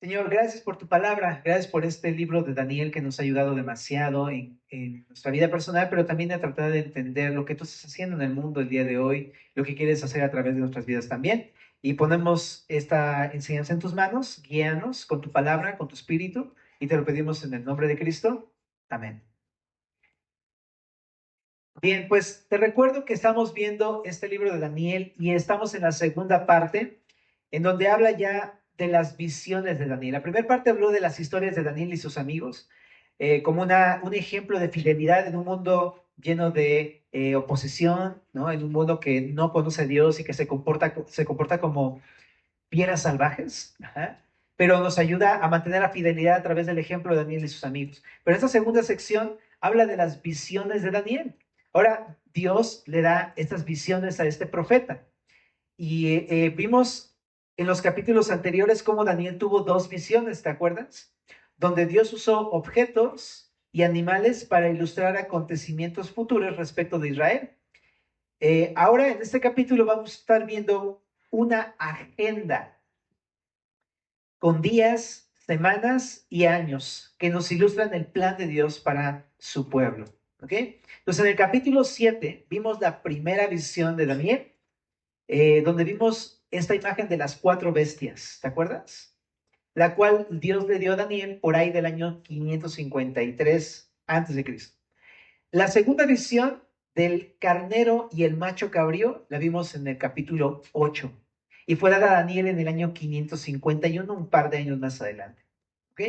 Señor, gracias por tu palabra, gracias por este libro de Daniel que nos ha ayudado demasiado en nuestra vida personal, pero también a tratar de entender lo que tú estás haciendo en el mundo el día de hoy, lo que quieres hacer a través de nuestras vidas también. Y ponemos esta enseñanza en tus manos, guíanos con tu palabra, con tu espíritu, y te lo pedimos en el nombre de Cristo. Amén. Bien, pues te recuerdo que estamos viendo este libro de Daniel y estamos en la segunda parte, en donde habla ya de las visiones de Daniel. La primera parte habló de las historias de Daniel y sus amigos, como un ejemplo de fidelidad en un mundo lleno de oposición, ¿no? En un mundo que no conoce a Dios y que se comporta como fieras salvajes, ajá, pero nos ayuda a mantener la fidelidad a través del ejemplo de Daniel y sus amigos. Pero esta segunda sección habla de las visiones de Daniel. Ahora, Dios le da estas visiones a este profeta. Y vimos en los capítulos anteriores cómo Daniel tuvo dos visiones, ¿te acuerdas? Donde Dios usó objetos y animales para ilustrar acontecimientos futuros respecto de Israel. Ahora, en este capítulo vamos a estar viendo una agenda con días, semanas y años que nos ilustran el plan de Dios para su pueblo. ¿Ok? Entonces, en el capítulo 7 vimos la primera visión de Daniel, donde vimos esta imagen de las cuatro bestias, ¿te acuerdas? La cual Dios le dio a Daniel por ahí del año 553 antes de Cristo. La segunda visión del carnero y el macho cabrío la vimos en el capítulo 8 y fue dada a Daniel en el año 551, un par de años más adelante. ¿Ok?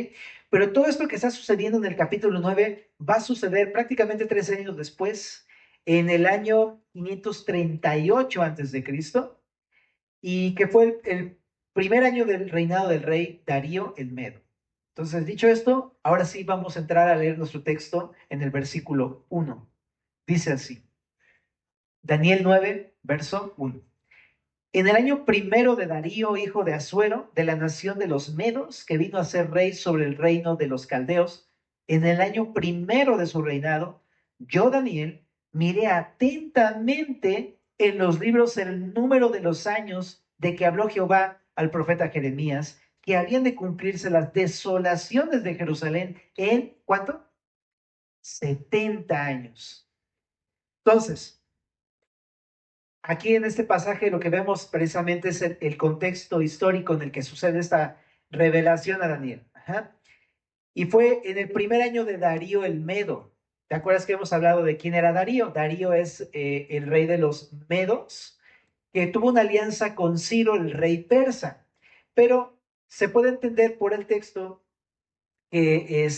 Pero todo esto que está sucediendo en el capítulo 9 va a suceder prácticamente 3 años después, en el año 538 antes de Cristo, y que fue el primer año del reinado del rey Darío el Medo. Entonces, dicho esto, ahora sí vamos a entrar a leer nuestro texto en el versículo 1. Dice así, Daniel 9, verso 1. En el año primero de Darío, hijo de Asuero, de la nación de los Medos, que vino a ser rey sobre el reino de los caldeos, en el año primero de su reinado, yo, Daniel, miré atentamente en los libros el número de los años de que habló Jehová al profeta Jeremías, que habían de cumplirse las desolaciones de Jerusalén en, ¿cuánto? 70 años. Entonces, aquí en este pasaje lo que vemos precisamente es el contexto histórico en el que sucede esta revelación a Daniel. Ajá. Y fue en el primer año de Darío el Medo. ¿Te acuerdas que hemos hablado de quién era Darío? Darío es el rey de los Medos, que tuvo una alianza con Ciro, el rey persa. Pero se puede entender por el texto que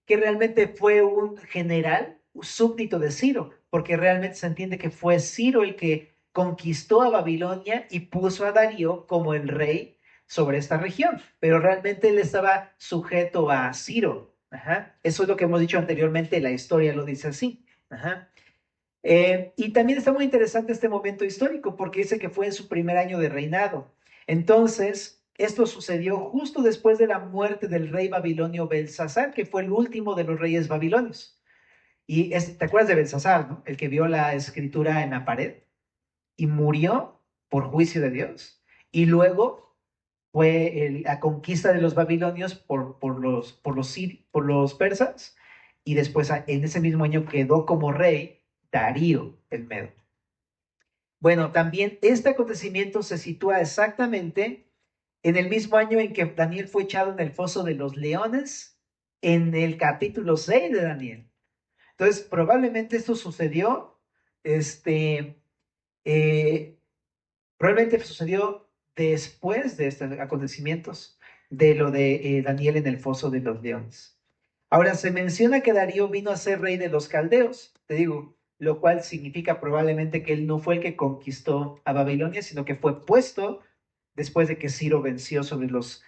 realmente fue un general, un súbdito de Ciro, porque realmente se entiende que fue Ciro el que conquistó a Babilonia y puso a Darío como el rey sobre esta región, pero realmente él estaba sujeto a Ciro. Ajá. Eso es lo que hemos dicho anteriormente, la historia lo dice así. Ajá. Y también está muy interesante este momento histórico porque dice que fue en su primer año de reinado. Entonces, esto sucedió justo después de la muerte del rey babilonio Belsasar, que fue el último de los reyes babilonios. Y ¿te acuerdas de Belsasar, no? El que vio la escritura en la pared y murió por juicio de Dios. Y luego fue la conquista de los babilonios por los persas. Y después, en ese mismo año, quedó como rey Darío el Medo. Bueno, también este acontecimiento se sitúa exactamente en el mismo año en que Daniel fue echado en el foso de los leones, en el capítulo 6 de Daniel. Entonces, probablemente esto sucedió, este, eh, probablemente sucedió después de estos acontecimientos, de lo de Daniel en el foso de los leones. Ahora se menciona que Darío vino a ser rey de los caldeos, te digo, lo cual significa probablemente que él no fue el que conquistó a Babilonia, sino que fue puesto después de que Ciro venció sobre los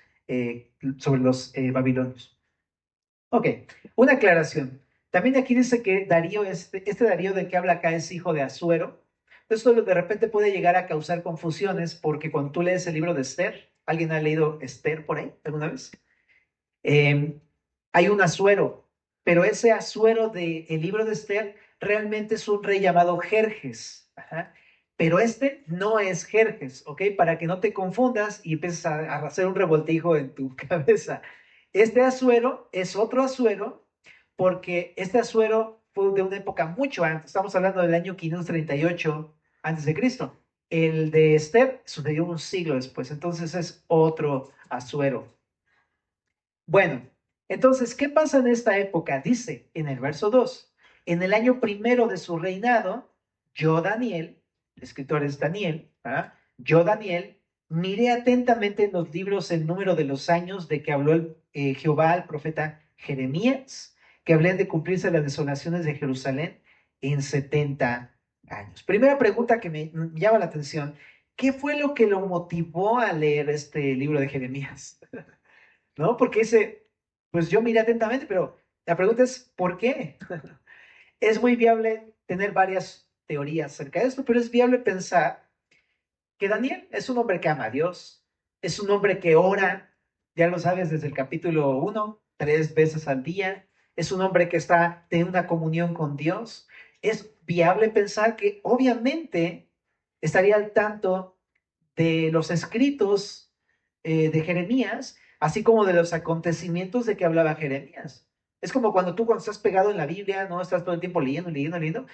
babilonios. Ok, una aclaración. También aquí dice que Darío, este Darío del que habla acá es hijo de Asuero. Esto de repente puede llegar a causar confusiones porque cuando tú lees el libro de Esther, ¿alguien ha leído Esther por ahí alguna vez? Eh, Hay un Asuero, pero ese Asuero del libro de Esther realmente es un rey llamado Jerjes. Ajá. pero este no es Jerjes, ¿ok? Para que no te confundas y empieces a hacer un revoltijo en tu cabeza. Este Asuero es otro Asuero, porque este Asuero fue de una época mucho antes. Estamos hablando del año 538 antes de Cristo. El de Esther sucedió un siglo después, entonces es otro Asuero. Bueno, entonces, ¿qué pasa en esta época? Dice en el verso 2, en el año primero de su reinado, yo, Daniel, el escritor es Daniel, ¿verdad? Yo, Daniel, miré atentamente en los libros el número de los años de que habló Jehová al profeta Jeremías, que habrían de cumplirse las desolaciones de Jerusalén en 70 años. Primera pregunta que me llama la atención, ¿qué fue lo que lo motivó a leer este libro de Jeremías? ¿No? Porque dice, pues yo miré atentamente, pero la pregunta es, ¿por qué? Es muy viable tener varias teorías acerca de esto, pero es viable pensar que Daniel es un hombre que ama a Dios, es un hombre que ora, ya lo sabes desde el capítulo 1, 3 veces al día, es un hombre que está en una comunión con Dios. Es viable pensar que obviamente estaría al tanto de los escritos de Jeremías, así como de los acontecimientos de que hablaba Jeremías. Es como cuando estás pegado en la Biblia, ¿no? Estás todo el tiempo leyendo, leyendo, leyendo.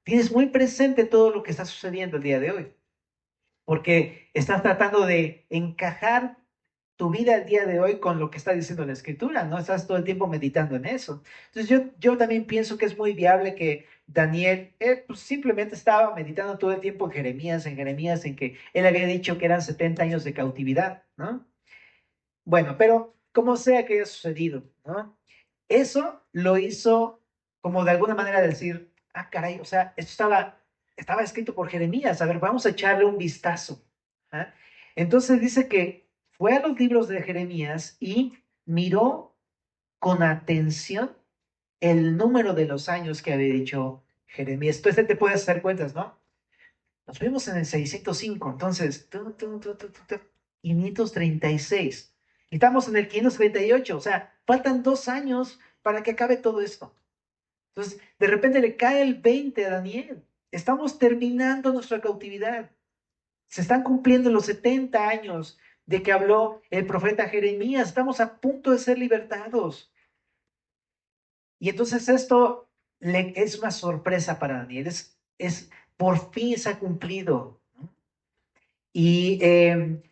Tienes muy presente todo lo que está sucediendo el día de hoy, porque estás tratando de encajar tu vida el día de hoy con lo que está diciendo la escritura, ¿no? Estás todo el tiempo meditando en eso. Entonces yo también pienso que es muy viable que Daniel pues simplemente estaba meditando todo el tiempo en Jeremías, en que él había dicho que eran 70 años de cautividad, ¿no? Bueno, pero como sea que haya sucedido, ¿no? Eso lo hizo como de alguna manera decir, ah, caray, o sea, esto estaba escrito por Jeremías, a ver, vamos a echarle un vistazo. ¿Ah? Entonces dice que fue a los libros de Jeremías y miró con atención el número de los años que había dicho Jeremías. Entonces te puedes hacer cuentas, ¿no? Nos vemos en el 605, entonces, 536. Y estamos en el 538, o sea, faltan 2 años para que acabe todo esto. Entonces, de repente le cae el 20 a Daniel. Estamos terminando nuestra cautividad. Se están cumpliendo los 70 años de que habló el profeta Jeremías. Estamos a punto de ser libertados. Y entonces esto es una sorpresa para Daniel. Por fin se ha cumplido. Y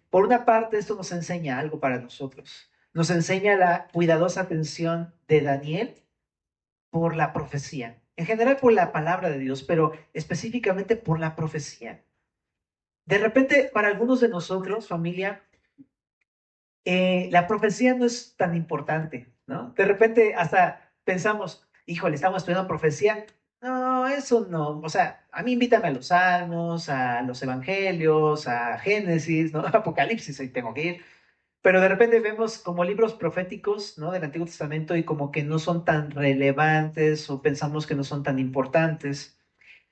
por una parte, esto nos enseña algo para nosotros. Nos enseña la cuidadosa atención de Daniel por la profecía. En general por la palabra de Dios, pero específicamente por la profecía. De repente, para algunos de nosotros, familia, la profecía no es tan importante, ¿no? De repente hasta pensamos, híjole, estamos estudiando profecía. No, eso no. O sea, a mí invítame a los Salmos, a los Evangelios, a Génesis, ¿no? Apocalipsis, ahí tengo que ir. Pero de repente vemos como libros proféticos, ¿no? Del Antiguo Testamento y como que no son tan relevantes o pensamos que no son tan importantes.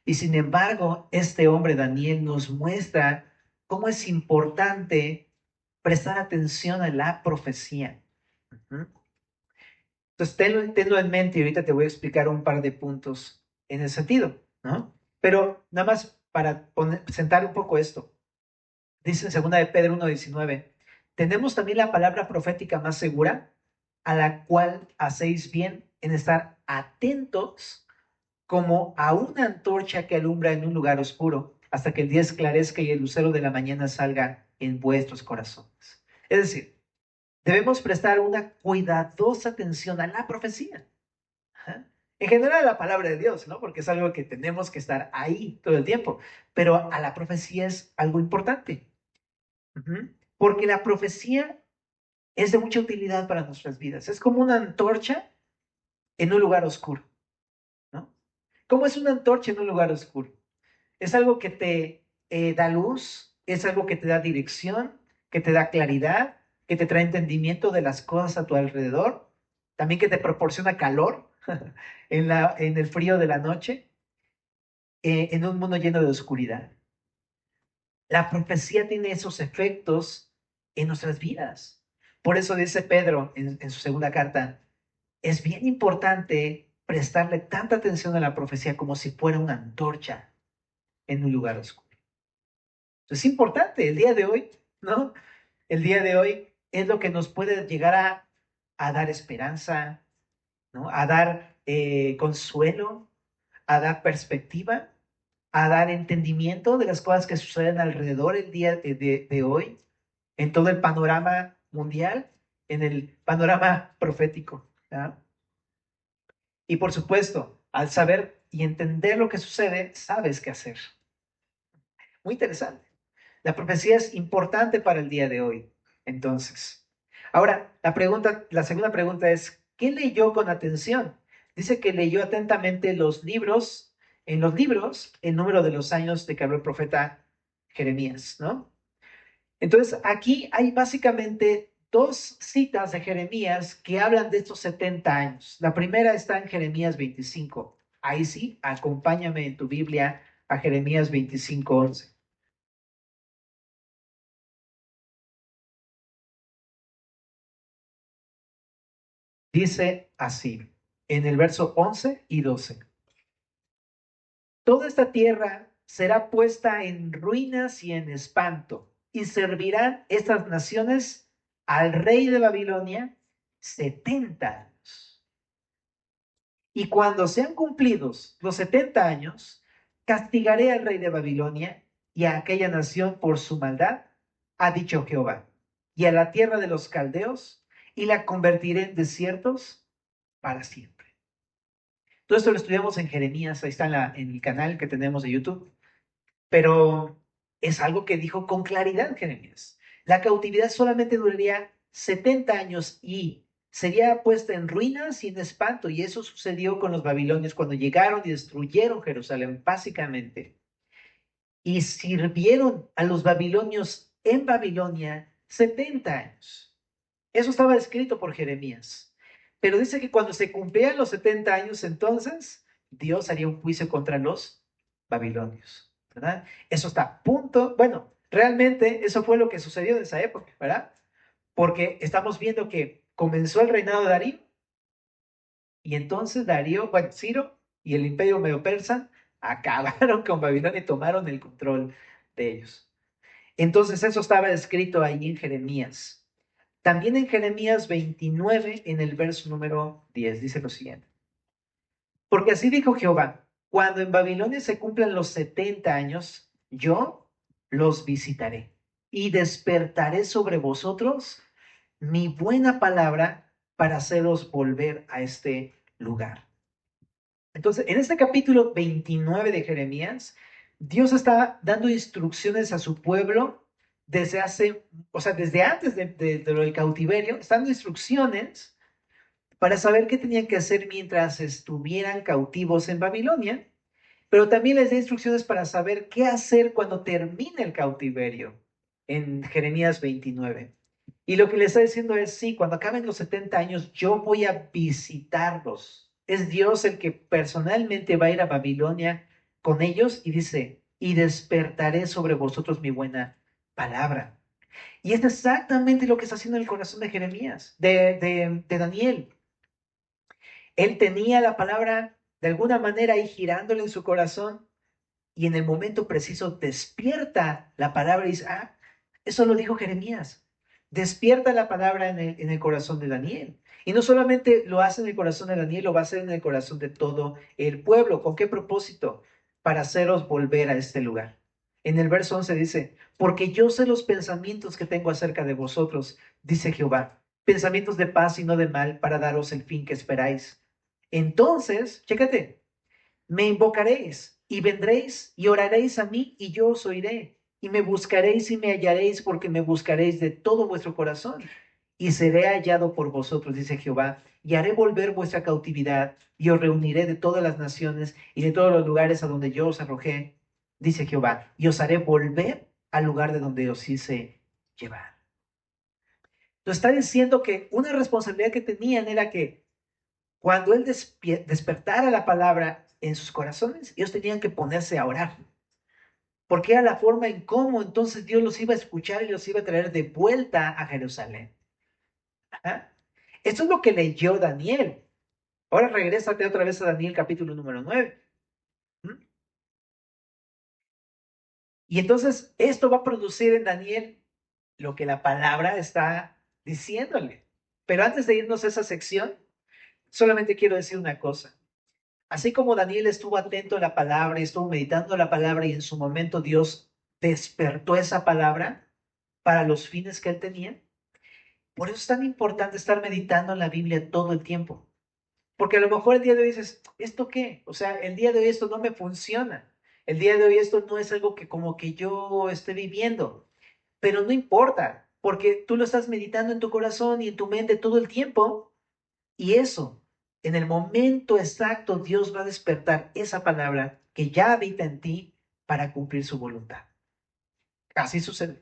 Y sin embargo, este hombre, Daniel, nos muestra cómo es importante prestar atención a la profecía. Ujú. Entonces, tenlo en mente y ahorita te voy a explicar un par de puntos en ese sentido, ¿no? Pero nada más para sentar un poco esto. Dice en 2 de Pedro 1:19, tenemos también la palabra profética más segura, a la cual hacéis bien en estar atentos como a una antorcha que alumbra en un lugar oscuro, hasta que el día esclarezca y el lucero de la mañana salga en vuestros corazones. Es decir, debemos prestar una cuidadosa atención a la profecía. Ajá. En general a la palabra de Dios, ¿no? Porque es algo que tenemos que estar ahí todo el tiempo, pero a la profecía es algo importante. Ujú. Porque la profecía es de mucha utilidad para nuestras vidas. Es como una antorcha en un lugar oscuro, ¿no? ¿Cómo es una antorcha en un lugar oscuro? Es algo que te da luz, es algo que te da dirección, que te da claridad, que te trae entendimiento de las cosas a tu alrededor, también que te proporciona calor en el frío de la noche, en un mundo lleno de oscuridad. La profecía tiene esos efectos en nuestras vidas. Por eso dice Pedro en su segunda carta, es bien importante prestarle tanta atención a la profecía como si fuera una antorcha en un lugar oscuro. Es importante el día de hoy, ¿no? El día de hoy es lo que nos puede llegar a dar esperanza, ¿no? A dar consuelo, a dar perspectiva, a dar entendimiento de las cosas que suceden alrededor el día de hoy, en todo el panorama mundial, en el panorama profético. ¿Ya? Y por supuesto, al saber y entender lo que sucede, sabes qué hacer. Muy interesante. La profecía es importante para el día de hoy. Entonces, ahora, la segunda pregunta es, ¿qué leyó con atención? Dice que leyó atentamente en los libros, el número de los años de que habló el profeta Jeremías, ¿no? Entonces, aquí hay básicamente dos citas de Jeremías que hablan de estos 70 años. La primera está en Jeremías 25. Ahí sí, acompáñame en tu Biblia a Jeremías 25:11. Dice así, en el verso 11 y 12. Toda esta tierra será puesta en ruinas y en espanto, y servirán estas naciones al rey de Babilonia 70 años. Y cuando sean cumplidos los 70 años, castigaré al rey de Babilonia y a aquella nación por su maldad, ha dicho Jehová, y a la tierra de los caldeos, y la convertiré en desiertos para siempre. Todo esto lo estudiamos en Jeremías, ahí está en el canal que tenemos de YouTube, pero es algo que dijo con claridad Jeremías. La cautividad solamente duraría 70 años y sería puesta en ruinas y en espanto, y eso sucedió con los babilonios cuando llegaron y destruyeron Jerusalén, básicamente, y sirvieron a los babilonios en Babilonia 70 años. Eso estaba escrito por Jeremías. Pero dice que cuando se cumplían los 70 años, entonces Dios haría un juicio contra los babilonios, ¿verdad? Eso está a punto. Bueno, realmente eso fue lo que sucedió en esa época, ¿verdad? Porque estamos viendo que comenzó el reinado de Darío y entonces Darío, bueno, Ciro y el imperio medo-persa acabaron con Babilonia y tomaron el control de ellos. Entonces eso estaba escrito ahí en Jeremías. También en Jeremías 29, en el verso número 10, dice lo siguiente. Porque así dijo Jehová, cuando en Babilonia se cumplan los 70 años, yo los visitaré y despertaré sobre vosotros mi buena palabra para haceros volver a este lugar. Entonces, en este capítulo 29 de Jeremías, Dios está dando instrucciones a su pueblo desde hace, o sea, desde antes de lo del cautiverio, está dando instrucciones para saber qué tenían que hacer mientras estuvieran cautivos en Babilonia, pero también les da instrucciones para saber qué hacer cuando termine el cautiverio en Jeremías 29. Y lo que le está diciendo es, sí, cuando acaben los 70 años, yo voy a visitarlos. Es Dios el que personalmente va a ir a Babilonia con ellos y dice, y despertaré sobre vosotros mi buena palabra. Y es exactamente lo que está haciendo el corazón de Jeremías, de Daniel. Él tenía la palabra de alguna manera ahí girándole en su corazón y en el momento preciso despierta la palabra y dice, ah, eso lo dijo Jeremías. Despierta la palabra en el corazón de Daniel. Y no solamente lo hace en el corazón de Daniel, lo va a hacer en el corazón de todo el pueblo. ¿Con qué propósito? Para haceros volver a este lugar. En el verso 11 dice, porque yo sé los pensamientos que tengo acerca de vosotros, dice Jehová, pensamientos de paz y no de mal, para daros el fin que esperáis. Entonces, chécate, me invocaréis y vendréis y oraréis a mí y yo os oiré. Y me buscaréis y me hallaréis porque me buscaréis de todo vuestro corazón. Y seré hallado por vosotros, dice Jehová, y haré volver vuestra cautividad y os reuniré de todas las naciones y de todos los lugares a donde yo os arrojé, dice Jehová, y os haré volver al lugar de donde os hice llevar. Entonces está diciendo que una responsabilidad que tenían era que cuando él despertara la palabra en sus corazones, ellos tenían que ponerse a orar, porque era la forma en cómo entonces Dios los iba a escuchar y los iba a traer de vuelta a Jerusalén. ¿Ah? Esto es lo que leyó Daniel. Ahora regrésate otra vez a Daniel capítulo número 9. ¿Mm? Y entonces esto va a producir en Daniel lo que la palabra está diciéndole. Pero antes de irnos a esa sección, solamente quiero decir una cosa. Así como Daniel estuvo atento a la palabra y estuvo meditando la palabra y en su momento Dios despertó esa palabra para los fines que él tenía, por eso es tan importante estar meditando en la Biblia todo el tiempo. Porque a lo mejor el día de hoy dices, ¿esto qué? O sea, el día de hoy esto no me funciona. El día de hoy esto no es algo que como que yo esté viviendo. Pero no importa, porque tú lo estás meditando en tu corazón y en tu mente todo el tiempo. Y eso, en el momento exacto, Dios va a despertar esa palabra que ya habita en ti para cumplir su voluntad. Así sucede.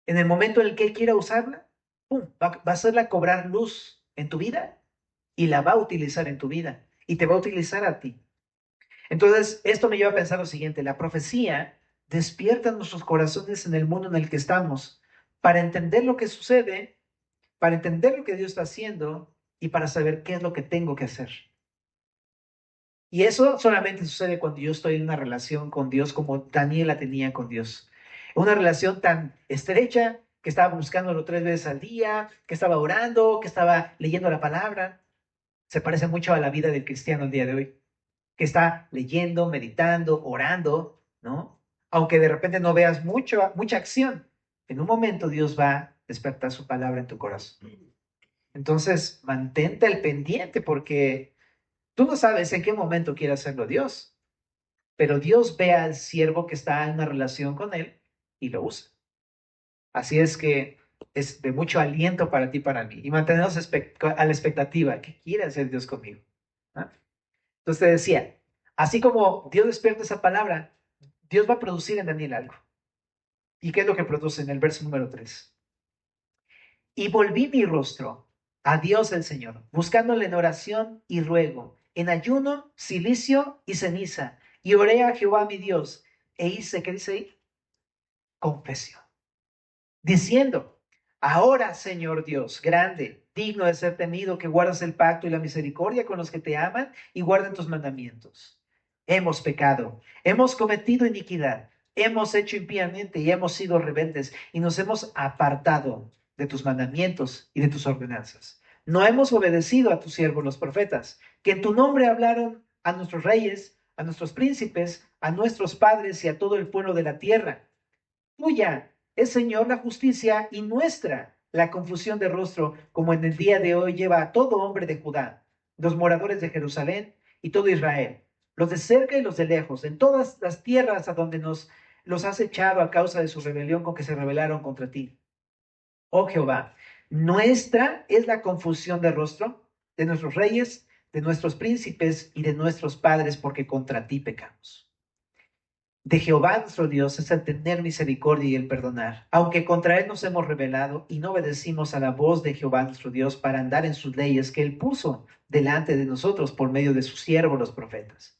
En el momento en el que Él quiera usarla, ¡pum!, va a hacerla cobrar luz en tu vida y la va a utilizar en tu vida y te va a utilizar a ti. Entonces, esto me lleva a pensar lo siguiente: la profecía despierta nuestros corazones en el mundo en el que estamos para entender lo que sucede, para entender lo que Dios está haciendo y para saber qué es lo que tengo que hacer. Y eso solamente sucede cuando yo estoy en una relación con Dios como Daniel la tenía con Dios. Una relación tan estrecha que estaba buscándolo 3 veces al día, que estaba orando, que estaba leyendo la palabra. Se parece mucho a la vida del cristiano el día de hoy, que está leyendo, meditando, orando, ¿no? Aunque de repente no veas mucha acción, en un momento Dios va a despertar su palabra en tu corazón. Entonces, mantente al pendiente porque tú no sabes en qué momento quiere hacerlo Dios, pero Dios ve al siervo que está en una relación con él y lo usa. Así es que es de mucho aliento para ti y para mí. Y mantenernos a la expectativa. ¿Qué quiere hacer Dios conmigo? ¿Ah? Entonces te decía, así como Dios despierta esa palabra, Dios va a producir en Daniel algo. ¿Y qué es lo que produce en el verso número 3? Y volví mi rostro a Dios el Señor, buscándole en oración y ruego, en ayuno, silicio y ceniza. Y oré a Jehová mi Dios e hice, ¿qué dice ahí? Confesión, diciendo: ahora, Señor Dios, grande, digno de ser temido, que guardas el pacto y la misericordia con los que te aman y guardan tus mandamientos. Hemos pecado, hemos cometido iniquidad, hemos hecho impíamente y hemos sido rebeldes y nos hemos apartado de tus mandamientos y de tus ordenanzas. No hemos obedecido a tus siervos los profetas, que en tu nombre hablaron a nuestros reyes, a nuestros príncipes, a nuestros padres y a todo el pueblo de la tierra. Tuya es, Señor, la justicia y nuestra la confusión de rostro, como en el día de hoy lleva a todo hombre de Judá, los moradores de Jerusalén y todo Israel, los de cerca y los de lejos, en todas las tierras a donde nos los has echado a causa de su rebelión con que se rebelaron contra ti. Oh Jehová, nuestra es la confusión de rostro de nuestros reyes, de nuestros príncipes y de nuestros padres, porque contra ti pecamos. De Jehová nuestro Dios es el tener misericordia y el perdonar, aunque contra él nos hemos rebelado y no obedecimos a la voz de Jehová nuestro Dios para andar en sus leyes que él puso delante de nosotros por medio de sus siervos los profetas.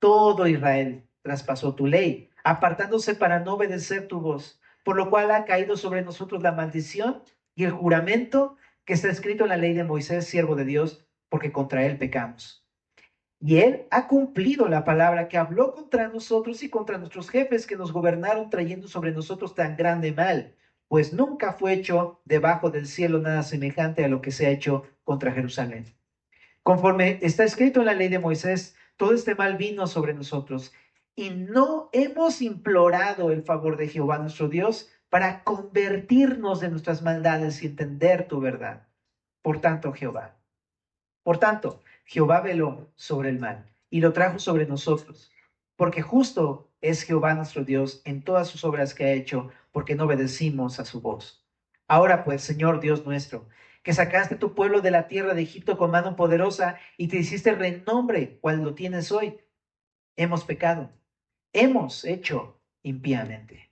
Todo Israel traspasó tu ley, apartándose para no obedecer tu voz, por lo cual ha caído sobre nosotros la maldición y el juramento que está escrito en la ley de Moisés, siervo de Dios, porque contra él pecamos. Y él ha cumplido la palabra que habló contra nosotros y contra nuestros jefes que nos gobernaron, trayendo sobre nosotros tan grande mal, pues nunca fue hecho debajo del cielo nada semejante a lo que se ha hecho contra Jerusalén. Conforme está escrito en la ley de Moisés, todo este mal vino sobre nosotros y no hemos implorado el favor de Jehová nuestro Dios para convertirnos de nuestras maldades y entender tu verdad. Por tanto, Jehová veló sobre el mal y lo trajo sobre nosotros, porque justo es Jehová nuestro Dios en todas sus obras que ha hecho, porque no obedecimos a su voz. Ahora pues, Señor Dios nuestro, que sacaste tu pueblo de la tierra de Egipto con mano poderosa y te hiciste renombre cual lo tienes hoy, hemos pecado, hemos hecho impíamente.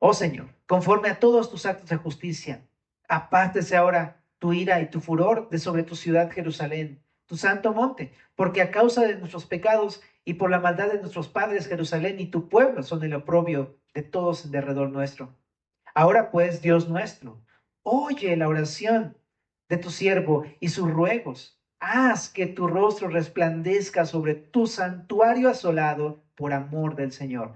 Oh Señor, conforme a todos tus actos de justicia, apártese ahora tu ira y tu furor de sobre tu ciudad Jerusalén, tu santo monte, porque a causa de nuestros pecados y por la maldad de nuestros padres Jerusalén y tu pueblo son el oprobio de todos en derredor nuestro. Ahora pues, Dios nuestro, oye la oración de tu siervo y sus ruegos, haz que tu rostro resplandezca sobre tu santuario asolado por amor del Señor.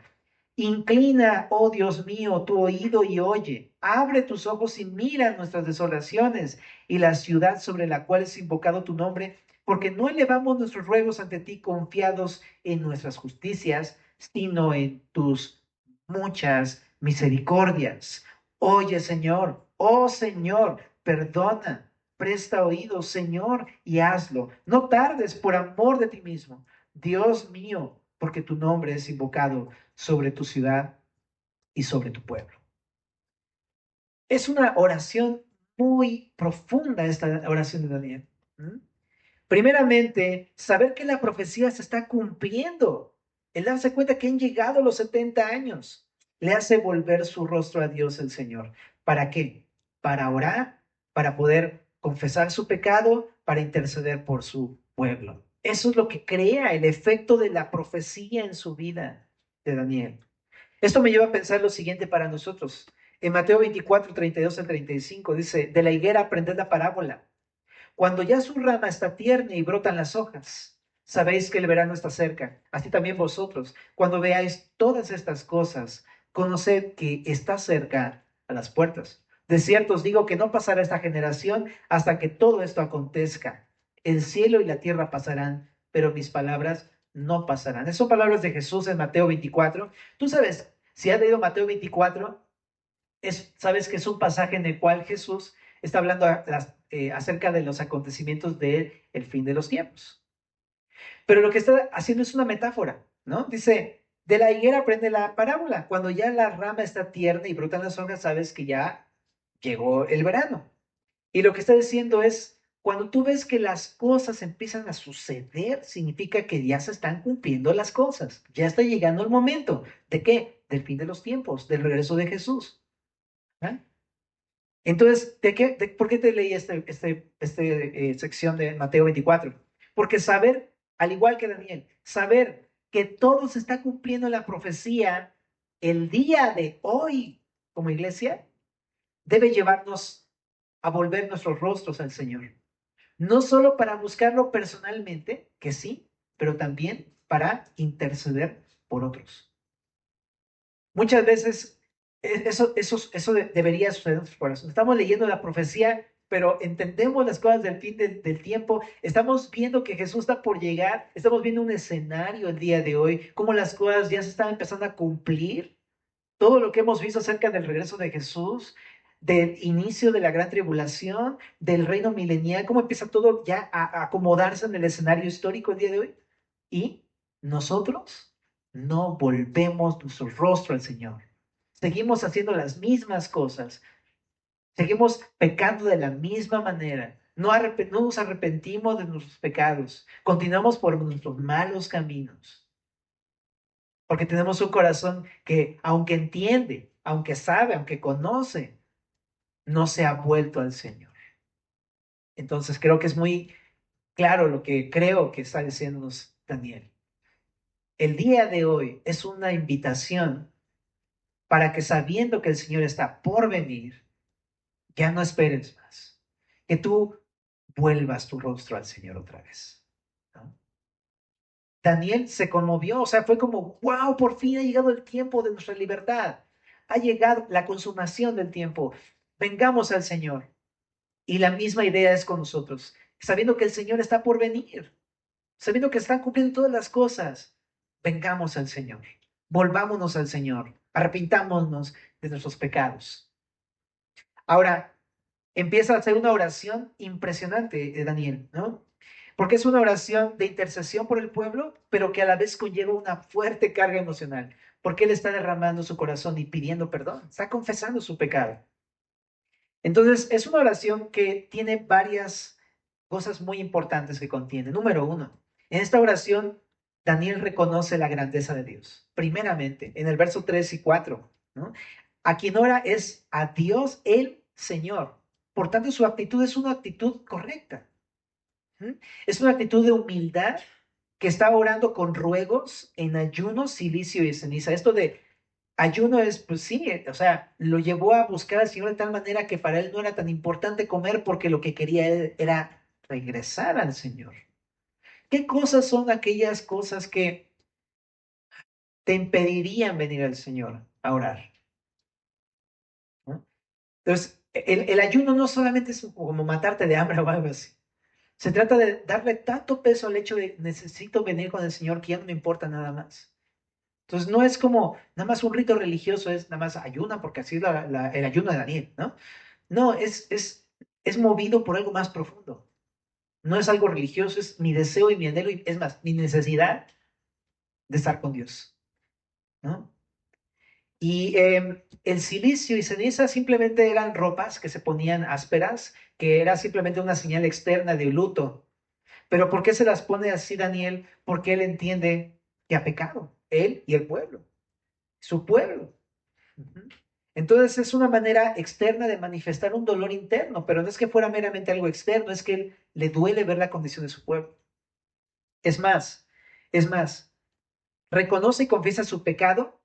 Inclina, oh Dios mío, tu oído y oye. Abre tus ojos y mira nuestras desolaciones y la ciudad sobre la cual es invocado tu nombre, porque no elevamos nuestros ruegos ante ti confiados en nuestras justicias, sino en tus muchas misericordias. Oye, Señor, oh Señor, perdona, presta oído, Señor, y hazlo. No tardes por amor de ti mismo, Dios mío, porque tu nombre es invocado sobre tu ciudad y sobre tu pueblo. Es una oración muy profunda, esta oración de Daniel. Primeramente, saber que la profecía se está cumpliendo. El darse cuenta que han llegado los 70 años le hace volver su rostro a Dios el Señor. ¿Para qué? Para orar, para poder confesar su pecado, para interceder por su pueblo. Eso es lo que crea el efecto de la profecía en su vida de Daniel. Esto me lleva a pensar lo siguiente para nosotros. En Mateo 24, 32 al 35 dice, de la higuera aprended la parábola. Cuando ya su rama está tierna y brotan las hojas, sabéis que el verano está cerca. Así también vosotros, cuando veáis todas estas cosas, conoced que está cerca a las puertas. De cierto os digo que no pasará esta generación hasta que todo esto acontezca. El cielo y la tierra pasarán, pero mis palabras no pasarán. Esas son palabras de Jesús en Mateo 24. Tú sabes, si has leído Mateo 24, sabes que es un pasaje en el cual Jesús está hablando acerca de los acontecimientos del fin de los tiempos. Pero lo que está haciendo es una metáfora, ¿no? Dice, de la higuera aprende la parábola. Cuando ya la rama está tierna y brotan las hojas, sabes que ya llegó el verano. Y lo que está diciendo es, cuando tú ves que las cosas empiezan a suceder, significa que ya se están cumpliendo las cosas. Ya está llegando el momento. ¿De qué? Del fin de los tiempos, del regreso de Jesús. ¿Ah? Entonces, ¿por qué te leí esta sección de Mateo 24? Porque saber, al igual que Daniel, saber que todo se está cumpliendo la profecía el día de hoy como iglesia, debe llevarnos a volver nuestros rostros al Señor. No solo para buscarlo personalmente, que sí, pero también para interceder por otros. Muchas veces eso debería suceder en nuestros corazones. Estamos leyendo la profecía, pero entendemos las cosas del fin del tiempo. Estamos viendo que Jesús está por llegar. Estamos viendo un escenario el día de hoy, cómo las cosas ya se están empezando a cumplir. Todo lo que hemos visto acerca del regreso de Jesús, del inicio de la gran tribulación, del reino milenial, cómo empieza todo ya a acomodarse en el escenario histórico el día de hoy. Y nosotros no volvemos nuestro rostro al Señor. Seguimos haciendo las mismas cosas. Seguimos pecando de la misma manera. No nos arrepentimos de nuestros pecados. Continuamos por nuestros malos caminos. Porque tenemos un corazón que, aunque entiende, aunque sabe, aunque conoce, no se ha vuelto al Señor. Entonces creo que es muy claro lo que creo que está diciéndonos Daniel. El día de hoy es una invitación para que, sabiendo que el Señor está por venir, ya no esperes más. Que tú vuelvas tu rostro al Señor otra vez, ¿no? Daniel se conmovió, o sea, fue como, wow, por fin ha llegado el tiempo de nuestra libertad. Ha llegado la consumación del tiempo. Vengamos al Señor. Y la misma idea es con nosotros, sabiendo que el Señor está por venir, sabiendo que están cumpliendo todas las cosas. Vengamos al Señor. Volvámonos al Señor. Arrepintámonos de nuestros pecados. Ahora, empieza a hacer una oración impresionante, Daniel, ¿no? Porque es una oración de intercesión por el pueblo, pero que a la vez conlleva una fuerte carga emocional, porque él está derramando su corazón y pidiendo perdón, está confesando su pecado. Entonces, es una oración que tiene varias cosas muy importantes que contiene. Número uno, en esta oración, Daniel reconoce la grandeza de Dios. Primeramente, en el verso 3 y 4, ¿no? A quien ora es a Dios el Señor. Por tanto, su actitud es una actitud correcta. Es una actitud de humildad que está orando con ruegos en ayuno, silicio y ceniza. Esto de ayuno es, pues sí, o sea, lo llevó a buscar al Señor de tal manera que para él no era tan importante comer porque lo que quería era regresar al Señor. ¿Qué cosas son aquellas cosas que te impedirían venir al Señor a orar? ¿No? Entonces, el ayuno no solamente es como matarte de hambre o algo así. Se trata de darle tanto peso al hecho de necesito venir con el Señor que ya no me importa nada más. Entonces, no es como nada más un rito religioso, es nada más ayuna, porque así es el ayuno de Daniel, ¿no? No, es movido por algo más profundo. No es algo religioso, es mi deseo y mi anhelo, y es más, mi necesidad de estar con Dios, ¿no? Y el silicio y ceniza simplemente eran ropas que se ponían ásperas, que era simplemente una señal externa de luto. Pero ¿por qué se las pone así Daniel? Porque él entiende que ha pecado, él y el pueblo, su pueblo. Ujú. Entonces es una manera externa de manifestar un dolor interno, pero no es que fuera meramente algo externo, es que él le duele ver la condición de su pueblo. Es más, es más, reconoce y confiesa su pecado,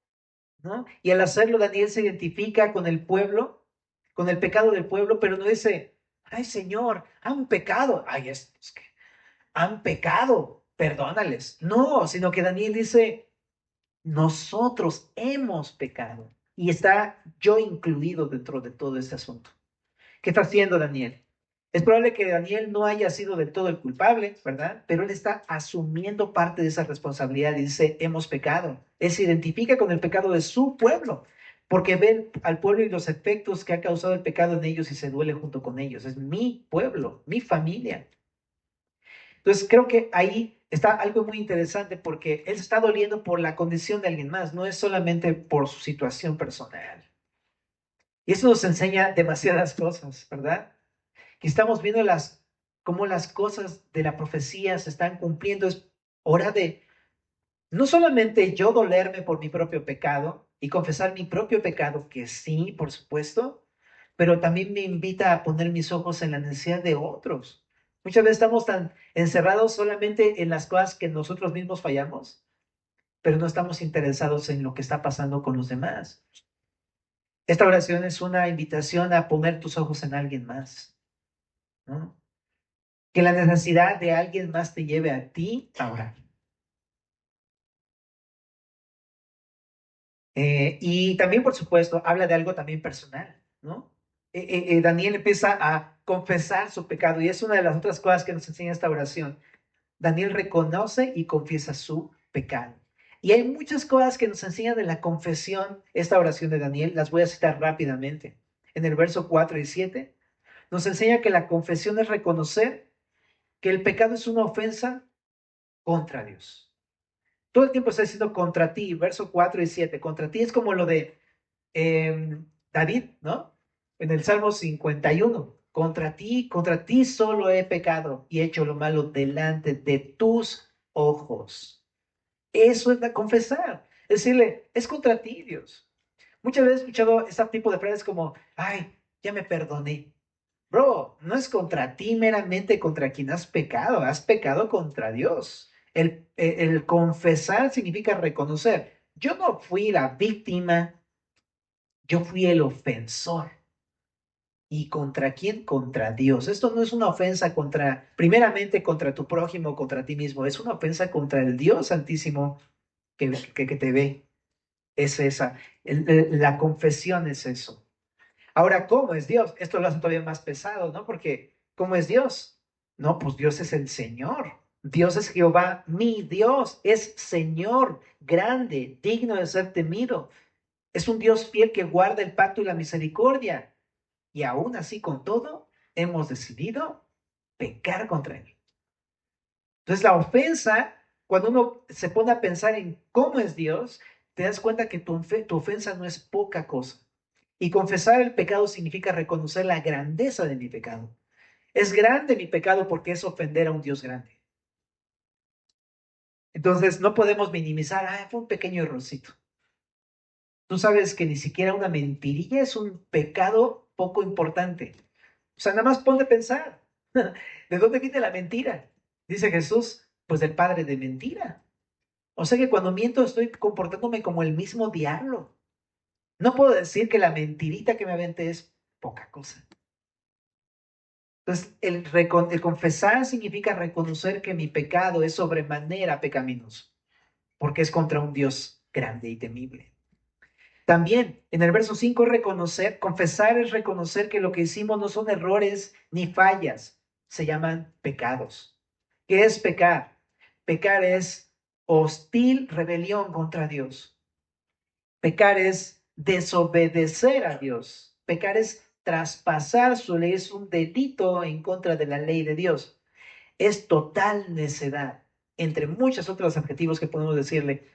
¿no? Y al hacerlo, Daniel se identifica con el pueblo, con el pecado del pueblo, pero no dice, ay Señor, han pecado, ay, es que han pecado, perdónales. No, sino que Daniel dice, nosotros hemos pecado. Y está yo incluido dentro de todo este asunto. ¿Qué está haciendo Daniel? Es probable que Daniel no haya sido del todo el culpable, ¿verdad? Pero él está asumiendo parte de esa responsabilidad y dice, hemos pecado. Él se identifica con el pecado de su pueblo, porque ven al pueblo y los efectos que ha causado el pecado en ellos y se duele junto con ellos. Es mi pueblo, mi familia. Entonces creo que ahí está algo muy interesante porque él se está doliendo por la condición de alguien más, no es solamente por su situación personal. Y eso nos enseña demasiadas cosas, ¿verdad? Que estamos viendo cómo las cosas de la profecía se están cumpliendo. Es hora de no solamente yo dolerme por mi propio pecado y confesar mi propio pecado, que sí, por supuesto, pero también me invita a poner mis ojos en la necesidad de otros. Muchas veces estamos tan encerrados solamente en las cosas que nosotros mismos fallamos, pero no estamos interesados en lo que está pasando con los demás. Esta oración es una invitación a poner tus ojos en alguien más, ¿no? Que la necesidad de alguien más te lleve a ti a orar. Y también, por supuesto, habla de algo también personal, ¿no? Daniel empieza a confesar su pecado y es una de las otras cosas que nos enseña esta oración. Daniel reconoce y confiesa su pecado. Y hay muchas cosas que nos enseñan de la confesión, esta oración de Daniel, las voy a citar rápidamente. En el verso 4 y 7 nos enseña que la confesión es reconocer que el pecado es una ofensa contra Dios. Todo el tiempo está diciendo contra ti, verso 4 y 7. Contra ti es como lo de David, ¿no? En el Salmo 51. Contra ti solo he pecado y hecho lo malo delante de tus ojos. Eso es la confesar. Es decirle, es contra ti, Dios. Muchas veces he escuchado este tipo de frases como, ay, ya me perdoné. Bro, no es contra ti meramente contra quien has pecado contra Dios. El confesar significa reconocer. Yo no fui la víctima, yo fui el ofensor. ¿Y contra quién? Contra Dios. Esto no es una ofensa primeramente contra tu prójimo, contra ti mismo, es una ofensa contra el Dios Santísimo que te ve. Es esa. La confesión es eso. Ahora, ¿cómo es Dios? Esto lo hace todavía más pesado, ¿no? Porque, ¿cómo es Dios? No, pues Dios es el Señor. Dios es Jehová, mi Dios, es Señor, grande, digno de ser temido. Es un Dios fiel que guarda el pacto y la misericordia. Y aún así, con todo, hemos decidido pecar contra Él. Entonces, la ofensa, cuando uno se pone a pensar en cómo es Dios, te das cuenta que tu ofensa no es poca cosa. Y confesar el pecado significa reconocer la grandeza de mi pecado. Es grande mi pecado porque es ofender a un Dios grande. Entonces, no podemos minimizar, fue un pequeño errorcito. Tú sabes que ni siquiera una mentirilla es un pecado poco importante. O sea, nada más ponte a pensar. ¿De dónde viene la mentira? Dice Jesús, pues del padre de mentira. O sea que cuando miento estoy comportándome como el mismo diablo. No puedo decir que la mentirita que me aventé es poca cosa. Entonces, el confesar significa reconocer que mi pecado es sobremanera pecaminoso, porque es contra un Dios grande y temible. También en el verso 5 confesar es reconocer que lo que hicimos no son errores ni fallas, se llaman pecados. ¿Qué es pecar? Pecar es hostil rebelión contra Dios. Pecar es desobedecer a Dios. Pecar es traspasar su ley, es un delito en contra de la ley de Dios. Es total necedad, entre muchos otros adjetivos que podemos decirle,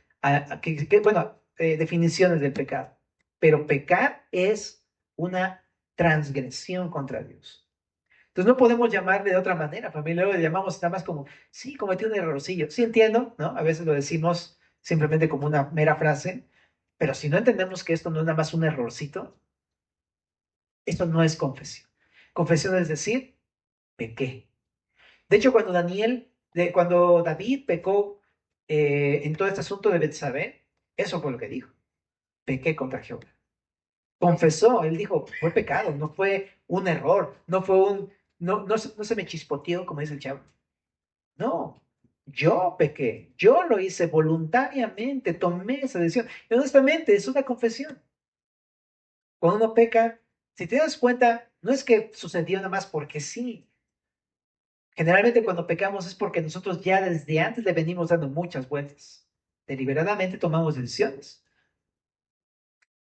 definiciones del pecado. Pero pecar es una transgresión contra Dios. Entonces no podemos llamarle de otra manera, familia, lo llamamos nada más como, sí, cometí un errorcillo. Sí entiendo, ¿no? A veces lo decimos simplemente como una mera frase, pero si no entendemos que esto no es nada más un errorcito, esto no es confesión. Confesión es decir, pequé. De hecho, cuando David pecó en todo este asunto de Betsabé, eso fue lo que dijo. Pequé contra Jehová. Confesó, él dijo, fue pecado, no fue un error, no se me chispoteó, como dice el chavo. No, yo pequé, yo lo hice voluntariamente, tomé esa decisión. Y honestamente, es una confesión. Cuando uno peca, si te das cuenta, no es que sucedió nada más porque sí. Generalmente cuando pecamos es porque nosotros ya desde antes le venimos dando muchas vueltas. Deliberadamente tomamos decisiones.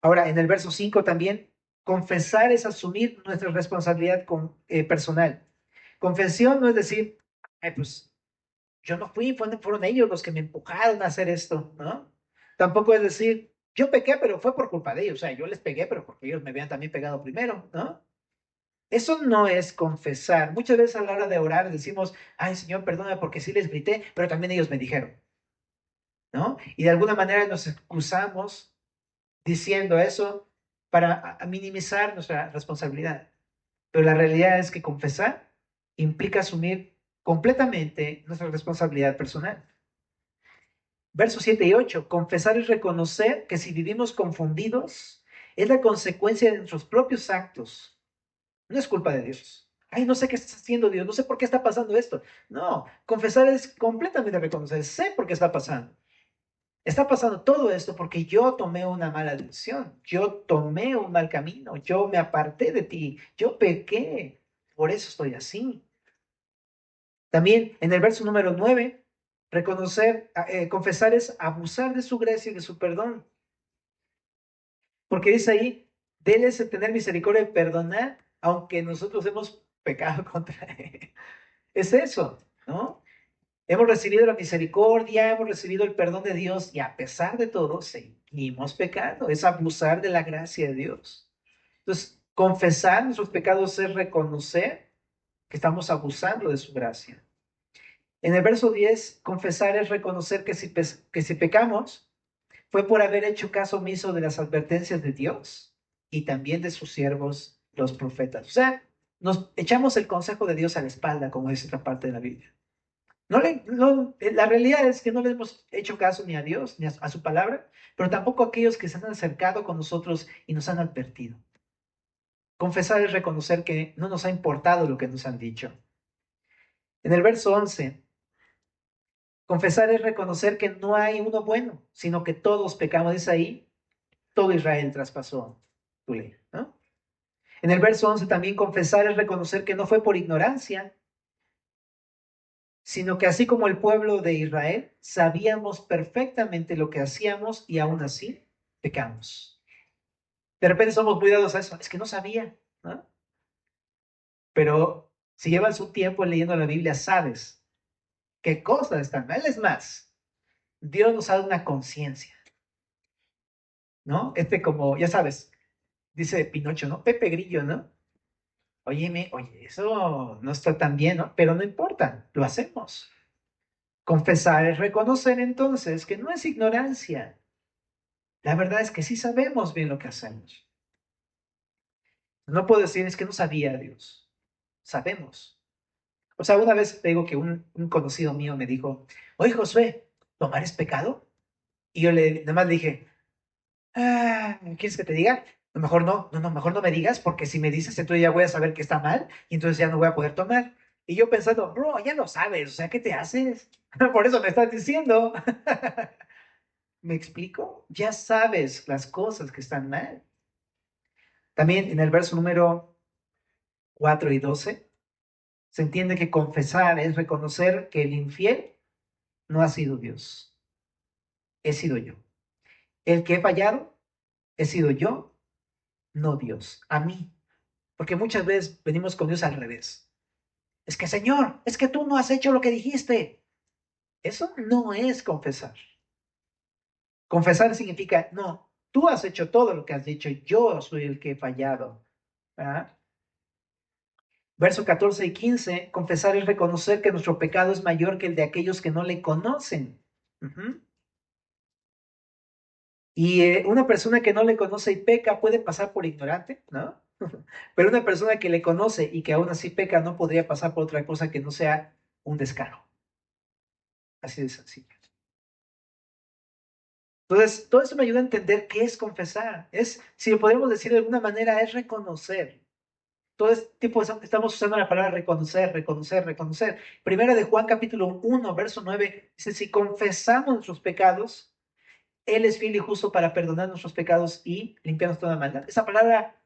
Ahora, en el verso 5 también, confesar es asumir nuestra responsabilidad personal. Confesión no es decir, "Ay, pues yo no fui, fueron ellos los que me empujaron a hacer esto, ¿no? Tampoco es decir, yo pequé, pero fue por culpa de ellos, o sea, yo les pegué, pero porque ellos me habían también pegado primero, ¿no? Eso no es confesar. Muchas veces a la hora de orar decimos, ay Señor, perdóname porque sí les grité, pero también ellos me dijeron, ¿no? Y de alguna manera nos excusamos diciendo eso para minimizar nuestra responsabilidad. Pero la realidad es que confesar implica asumir completamente nuestra responsabilidad personal. Versos 7 y 8. Confesar es reconocer que si vivimos confundidos, es la consecuencia de nuestros propios actos. No es culpa de Dios. Ay, no sé qué está haciendo Dios, no sé por qué está pasando esto. No, confesar es completamente reconocer, sé por qué está pasando. Está pasando todo esto porque yo tomé una mala decisión, yo tomé un mal camino, yo me aparté de ti, yo pequé, por eso estoy así. También en el verso número 9, confesar es abusar de su gracia y de su perdón. Porque dice ahí, Él es el tener misericordia y perdonar, aunque nosotros hemos pecado contra Él. Es eso, ¿no? Hemos recibido la misericordia, hemos recibido el perdón de Dios y a pesar de todo seguimos pecando. Es abusar de la gracia de Dios. Entonces, confesar nuestros pecados es reconocer que estamos abusando de su gracia. En el verso 10, confesar es reconocer que si pecamos, fue por haber hecho caso omiso de las advertencias de Dios y también de sus siervos, los profetas. O sea, nos echamos el consejo de Dios a la espalda, como dice otra parte de la Biblia. La realidad es que no le hemos hecho caso ni a Dios ni a su palabra, pero tampoco a aquellos que se han acercado con nosotros y nos han advertido. Confesar es reconocer que no nos ha importado lo que nos han dicho. En el verso 11, confesar es reconocer que no hay uno bueno, sino que todos pecamos. Dice ahí, todo Israel traspasó tu ley, ¿no? En el verso 11 también confesar es reconocer que no fue por ignorancia, sino que así como el pueblo de Israel, sabíamos perfectamente lo que hacíamos y aún así pecamos. De repente somos muy dados a eso, es que no sabía, ¿no? Pero si llevas un tiempo leyendo la Biblia, sabes qué cosas están mal. Es más, Dios nos ha dado una conciencia, ¿no? Como, ya sabes, dice Pinocho, ¿no? Pepe Grillo, ¿no? Oye, eso no está tan bien, ¿no? Pero no importa, lo hacemos. Confesar es reconocer entonces que no es ignorancia. La verdad es que sí sabemos bien lo que hacemos. No puedo decir es que no sabía Dios. Sabemos. O sea, una vez te digo que un conocido mío me dijo, oye Josué, ¿tomar es pecado? Y yo nada más le dije, ¿quieres que te diga? Mejor mejor no me digas, porque si me dices, entonces ya voy a saber que está mal y entonces ya no voy a poder tomar. Y yo pensando, bro, ya lo sabes, o sea, ¿qué te haces? Por eso me estás diciendo. ¿Me explico? Ya sabes las cosas que están mal. También en el verso número 4 y 12 se entiende que confesar es reconocer que el infiel no ha sido Dios, he sido yo. El que he fallado, he sido yo, no Dios, a mí. Porque muchas veces venimos con Dios al revés. Es que, Señor, es que tú no has hecho lo que dijiste. Eso no es confesar. Confesar significa, no, tú has hecho todo lo que has dicho, yo soy el que he fallado. ¿Ah? Verso 14 y 15, confesar es reconocer que nuestro pecado es mayor que el de aquellos que no le conocen. Ujú. Y una persona que no le conoce y peca puede pasar por ignorante, ¿no? Pero una persona que le conoce y que aún así peca no podría pasar por otra cosa que no sea un descaro. Así de sencillo. Entonces, todo eso me ayuda a entender qué es confesar. Es, si lo podemos decir de alguna manera, es reconocer. Todo este tipo, estamos usando la palabra reconocer, reconocer, reconocer. Primera de Juan capítulo 1, verso 9, dice, si confesamos nuestros pecados, Él es fiel y justo para perdonar nuestros pecados y limpiarnos toda maldad. Esa palabra,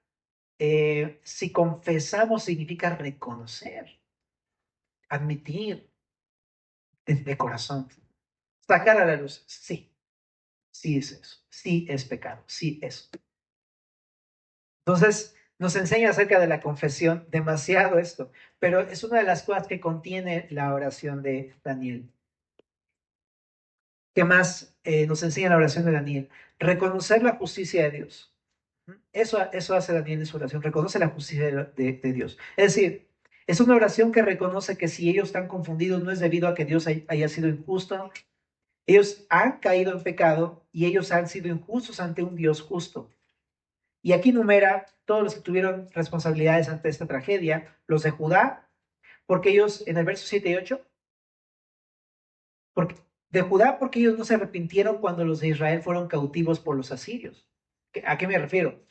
si confesamos, significa reconocer, admitir de corazón, sacar a la luz. Sí, sí es eso, sí es pecado, sí es. Entonces, nos enseña acerca de la confesión demasiado esto, pero es una de las cosas que contiene la oración de Daniel. ¿Qué más nos enseña la oración de Daniel? Reconocer la justicia de Dios. Eso hace Daniel en su oración, reconoce la justicia de Dios. Es decir, es una oración que reconoce que si ellos están confundidos no es debido a que Dios haya sido injusto, ellos han caído en pecado y ellos han sido injustos ante un Dios justo. Y aquí numera todos los que tuvieron responsabilidades ante esta tragedia, los de Judá, porque ellos, en el verso 7 y 8, porque, de Judá, porque ellos no se arrepintieron cuando los de Israel fueron cautivos por los asirios. ¿A qué me refiero?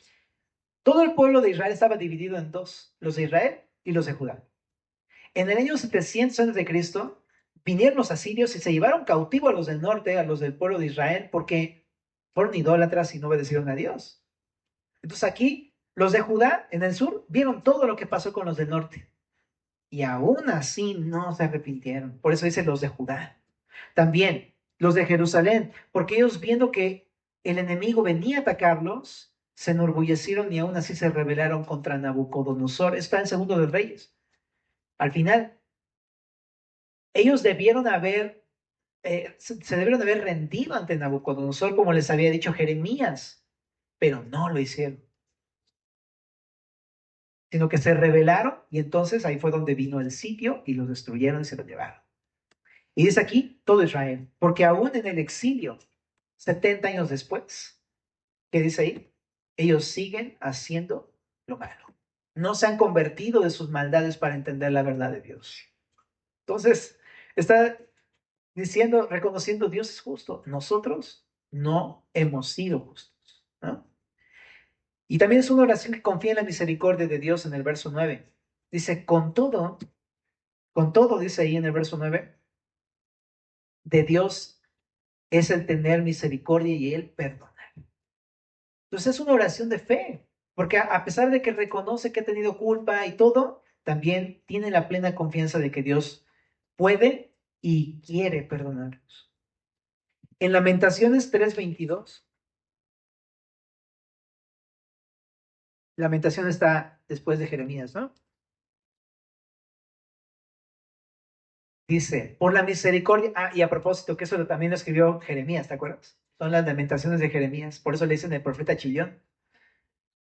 Todo el pueblo de Israel estaba dividido en dos, los de Israel y los de Judá. En el año 700 antes de Cristo, vinieron los asirios y se llevaron cautivo a los del norte, a los del pueblo de Israel, porque fueron idólatras y no obedecieron a Dios. Entonces aquí, los de Judá, en el sur, vieron todo lo que pasó con los del norte. Y aún así no se arrepintieron. Por eso dice los de Judá. También los de Jerusalén, porque ellos viendo que el enemigo venía a atacarlos, se enorgullecieron y aún así se rebelaron contra Nabucodonosor. Está en Segundo de Reyes. Al final, ellos debieron haber, se debieron haber rendido ante Nabucodonosor, como les había dicho Jeremías, pero no lo hicieron, sino que se rebelaron y entonces ahí fue donde vino el sitio y los destruyeron y se lo llevaron. Y dice aquí todo Israel, porque aún en el exilio, 70 años después, ¿qué dice ahí? Ellos siguen haciendo lo malo. No se han convertido de sus maldades para entender la verdad de Dios. Entonces, está diciendo, reconociendo Dios es justo. Nosotros no hemos sido justos, ¿no? Y también es una oración que confía en la misericordia de Dios en el verso 9. Dice, con todo, dice ahí en el verso 9, de Dios es el tener misericordia y el perdonar. Entonces es una oración de fe, porque a pesar de que reconoce que ha tenido culpa y todo, también tiene la plena confianza de que Dios puede y quiere perdonarnos. En Lamentaciones 3:22, Lamentación está después de Jeremías, ¿no? Dice, por la misericordia, y a propósito, que eso también lo escribió Jeremías, ¿te acuerdas? Son las lamentaciones de Jeremías, por eso le dicen el profeta chillón,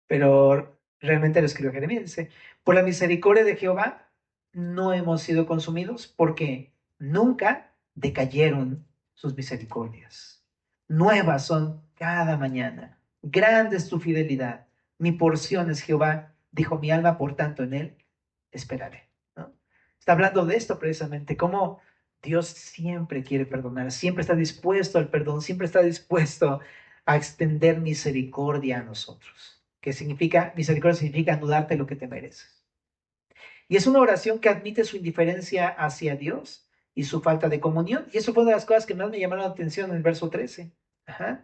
pero realmente lo escribió Jeremías. Dice, por la misericordia de Jehová no hemos sido consumidos porque nunca decayeron sus misericordias. Nuevas son cada mañana. Grande es tu fidelidad. Mi porción es Jehová, dijo mi alma, por tanto en él esperaré. ¿No? Está hablando de esto precisamente, cómo Dios siempre quiere perdonar, siempre está dispuesto al perdón, siempre está dispuesto a extender misericordia a nosotros. que significa, misericordia significa no darte lo que te mereces. Y es una oración que admite su indiferencia hacia Dios y su falta de comunión. Y eso fue una de las cosas que más me llamaron la atención en el verso 13. Ajá.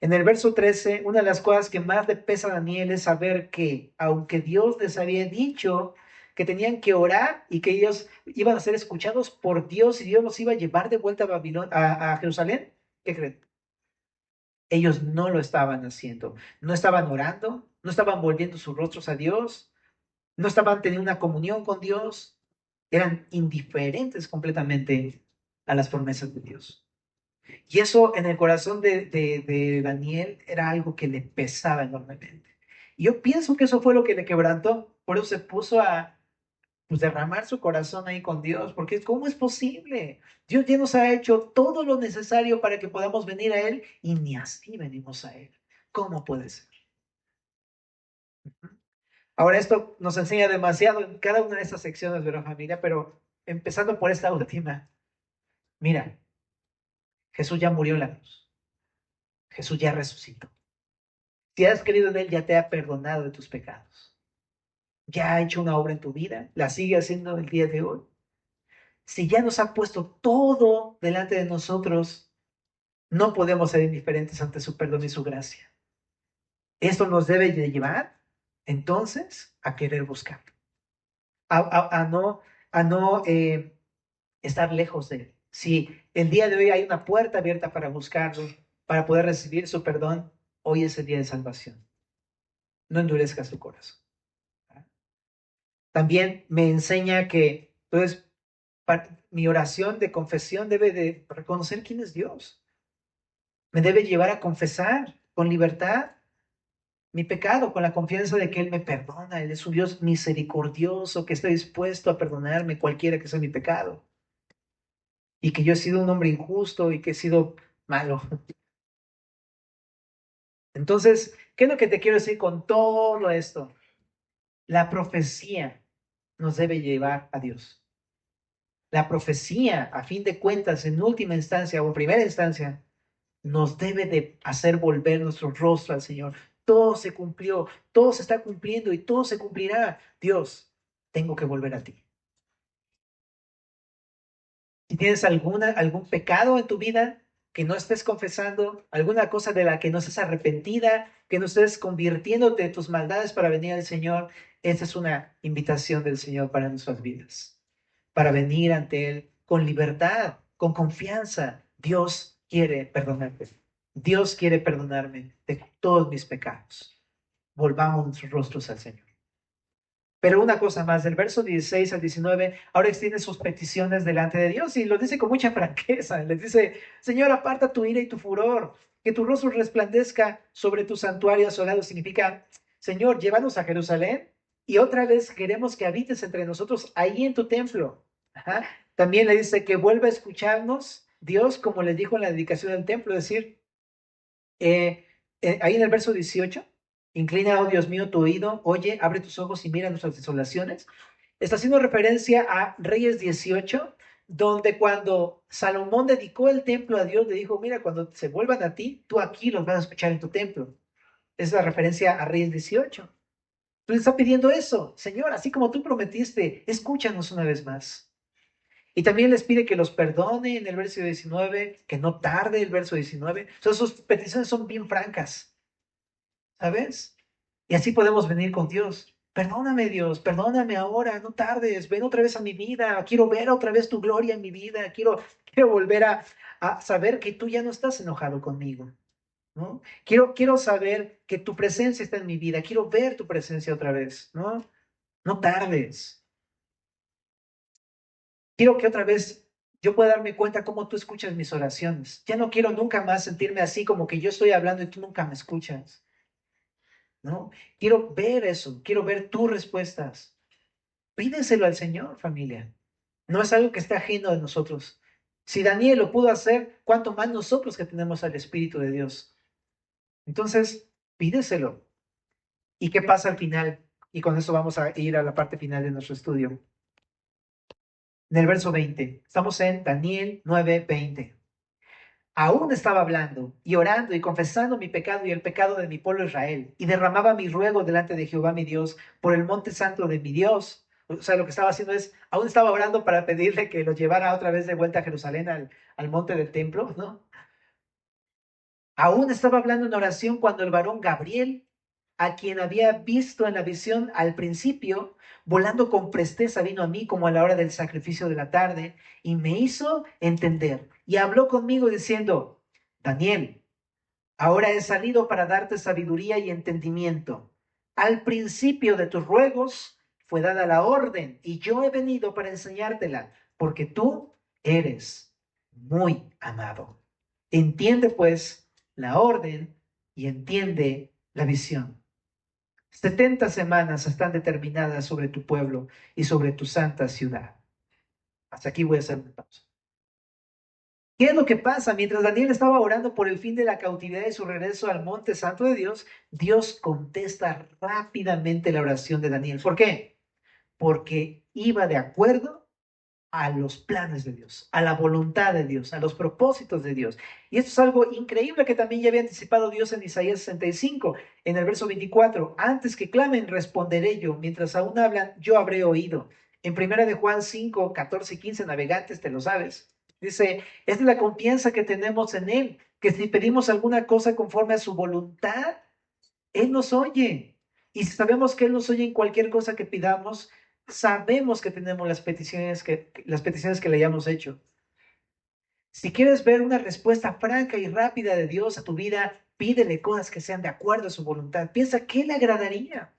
En el verso 13, una de las cosas que más le pesa a Daniel es saber que, aunque Dios les había dicho que tenían que orar y que ellos iban a ser escuchados por Dios y Dios los iba a llevar de vuelta a a Jerusalén, ¿qué creen? Ellos no lo estaban haciendo. No estaban orando, no estaban volviendo sus rostros a Dios, no estaban teniendo una comunión con Dios, eran indiferentes completamente a las promesas de Dios. Y eso en el corazón de Daniel era algo que le pesaba enormemente. Y yo pienso que eso fue lo que le quebrantó. Por eso se puso a pues, derramar su corazón ahí con Dios, porque ¿cómo es posible? Dios ya nos ha hecho todo lo necesario para que podamos venir a Él y ni así venimos a Él. ¿Cómo puede ser? Ahora, esto nos enseña demasiado en cada una de estas secciones de la familia, pero empezando por esta última. Mira, Jesús ya murió en la cruz. Jesús ya resucitó. Si has creído en Él, ya te ha perdonado de tus pecados. Ya ha hecho una obra en tu vida, la sigue haciendo el día de hoy. Si ya nos ha puesto todo delante de nosotros, no podemos ser indiferentes ante su perdón y su gracia. Esto nos debe de llevar, entonces, a querer buscar, a no estar lejos de Él. Si el día de hoy hay una puerta abierta para buscarlo, para poder recibir su perdón, hoy es el día de salvación. No endurezcas tu corazón. También me enseña que, entonces, mi oración de confesión debe de reconocer quién es Dios. Me debe llevar a confesar con libertad mi pecado, con la confianza de que Él me perdona. Él es un Dios misericordioso que está dispuesto a perdonarme cualquiera que sea mi pecado. Y que yo he sido un hombre injusto y que he sido malo. Entonces, ¿qué es lo que te quiero decir con todo esto? La profecía nos debe llevar a Dios. La profecía, a fin de cuentas, en última instancia o en primera instancia, nos debe de hacer volver nuestro rostro al Señor. Todo se cumplió, todo se está cumpliendo y todo se cumplirá. Dios, tengo que volver a ti. Si tienes algún pecado en tu vida que no estés confesando, alguna cosa de la que no estés arrepentida, que no estés convirtiéndote de tus maldades para venir al Señor, esta es una invitación del Señor para nuestras vidas, para venir ante Él con libertad, con confianza. Dios quiere perdonarte. Dios quiere perdonarme de todos mis pecados. Volvamos nuestros rostros al Señor. Pero una cosa más, del verso 16 al 19, ahora extiende sus peticiones delante de Dios y lo dice con mucha franqueza. Les dice, Señor, aparta tu ira y tu furor, que tu rostro resplandezca sobre tu santuario asolado. Significa, Señor, llévanos a Jerusalén y otra vez queremos que habites entre nosotros ahí en tu templo. Ajá. También le dice que vuelva a escucharnos Dios, como le dijo en la dedicación del templo, es decir, ahí en el verso 18, inclina, oh Dios mío, tu oído, oye, abre tus ojos y mira nuestras desolaciones. Está haciendo referencia a Reyes 18, donde cuando Salomón dedicó el templo a Dios, le dijo, mira, cuando se vuelvan a ti, tú aquí los vas a escuchar en tu templo. Esa es la referencia a Reyes 18. Entonces está pidiendo eso, Señor, así como tú prometiste, escúchanos una vez más. Y también les pide que los perdone en el verso 19, que no tarde el verso 19. Entonces sus peticiones son bien francas, ¿sabes? Y así podemos venir con Dios. Perdóname, Dios, perdóname ahora, no tardes, ven otra vez a mi vida, quiero ver otra vez tu gloria en mi vida, quiero volver a saber que tú ya no estás enojado conmigo, ¿no? Quiero saber que tu presencia está en mi vida, quiero ver tu presencia otra vez, ¿no? No tardes. Quiero que otra vez yo pueda darme cuenta cómo tú escuchas mis oraciones. Ya no quiero nunca más sentirme así como que yo estoy hablando y tú nunca me escuchas, ¿no? Quiero ver eso, quiero ver tus respuestas. Pídeselo al Señor, familia. No es algo que esté ajeno de nosotros. Si Daniel lo pudo hacer, ¿cuánto más nosotros que tenemos al Espíritu de Dios? Entonces, pídeselo. ¿Y qué pasa al final? Y con eso vamos a ir a la parte final de nuestro estudio. En el verso 20, estamos en Daniel 9:20. Aún estaba hablando y orando y confesando mi pecado y el pecado de mi pueblo Israel, y derramaba mi ruego delante de Jehová mi Dios por el monte santo de mi Dios. O sea, lo que estaba haciendo es, aún estaba orando para pedirle que lo llevara otra vez de vuelta a Jerusalén al monte del templo, ¿no? Aún estaba hablando en oración cuando el varón Gabriel, a quien había visto en la visión al principio, volando con presteza, vino a mí como a la hora del sacrificio de la tarde y me hizo entender y habló conmigo diciendo, Daniel, ahora he salido para darte sabiduría y entendimiento. Al principio de tus ruegos fue dada la orden y yo he venido para enseñártela, porque tú eres muy amado. Entiende pues la orden y entiende la visión. 70 semanas están determinadas sobre tu pueblo y sobre tu santa ciudad. Hasta aquí voy a hacer una pausa. ¿Qué es lo que pasa? Mientras Daniel estaba orando por el fin de la cautividad y su regreso al monte santo de Dios, Dios contesta rápidamente la oración de Daniel. ¿Por qué? Porque iba de acuerdo a los planes de Dios, a la voluntad de Dios, a los propósitos de Dios. Y esto es algo increíble que también ya había anticipado Dios en Isaías 65, en el verso 24. Antes que clamen, responderé yo. Mientras aún hablan, yo habré oído. En primera de Juan 5, 14 y 15, navegantes, te lo sabes. Dice, esta es la confianza que tenemos en Él, que si pedimos alguna cosa conforme a su voluntad, Él nos oye. Y si sabemos que Él nos oye en cualquier cosa que pidamos, sabemos que tenemos las peticiones que le hayamos hecho. Si quieres ver una respuesta franca y rápida de Dios a tu vida, pídele cosas que sean de acuerdo a su voluntad. Piensa qué le agradaría.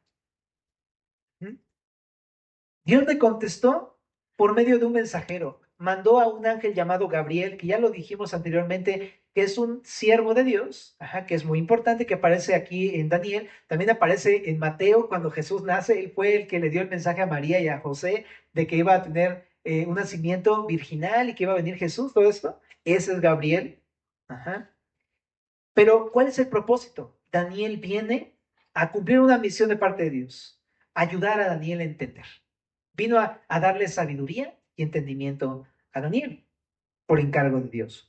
¿Mm? Dios le contestó por medio de un mensajero. Mandó a un ángel llamado Gabriel, que ya lo dijimos anteriormente, que es un siervo de Dios, ajá, que es muy importante, que aparece aquí en Daniel. También aparece en Mateo cuando Jesús nace. Él fue el que le dio el mensaje a María y a José de que iba a tener un nacimiento virginal y que iba a venir Jesús, todo esto. Ese es Gabriel. Ajá. Pero, ¿cuál es el propósito? Daniel viene a cumplir una misión de parte de Dios, ayudar a Daniel a entender. Vino a darle sabiduría y entendimiento a Daniel por encargo de Dios.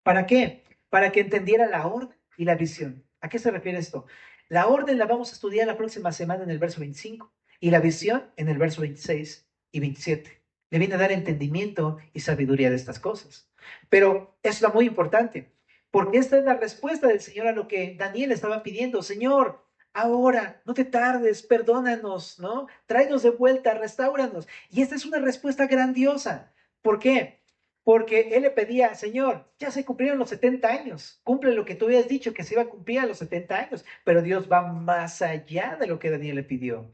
¿Para qué? Para que entendiera la orden y la visión. ¿A qué se refiere esto? La orden la vamos a estudiar la próxima semana en el verso 25 y la visión en el verso 26 y 27. Le viene a dar entendimiento y sabiduría de estas cosas. Pero esto es muy importante, porque esta es la respuesta del Señor a lo que Daniel estaba pidiendo. Señor, ahora, no te tardes, perdónanos, ¿no? Tráenos de vuelta, restáuranos. Y esta es una respuesta grandiosa. ¿Por qué? Porque él le pedía, Señor, ya se cumplieron los 70 años, cumple lo que tú habías dicho que se iba a cumplir a los 70 años, pero Dios va más allá de lo que Daniel le pidió.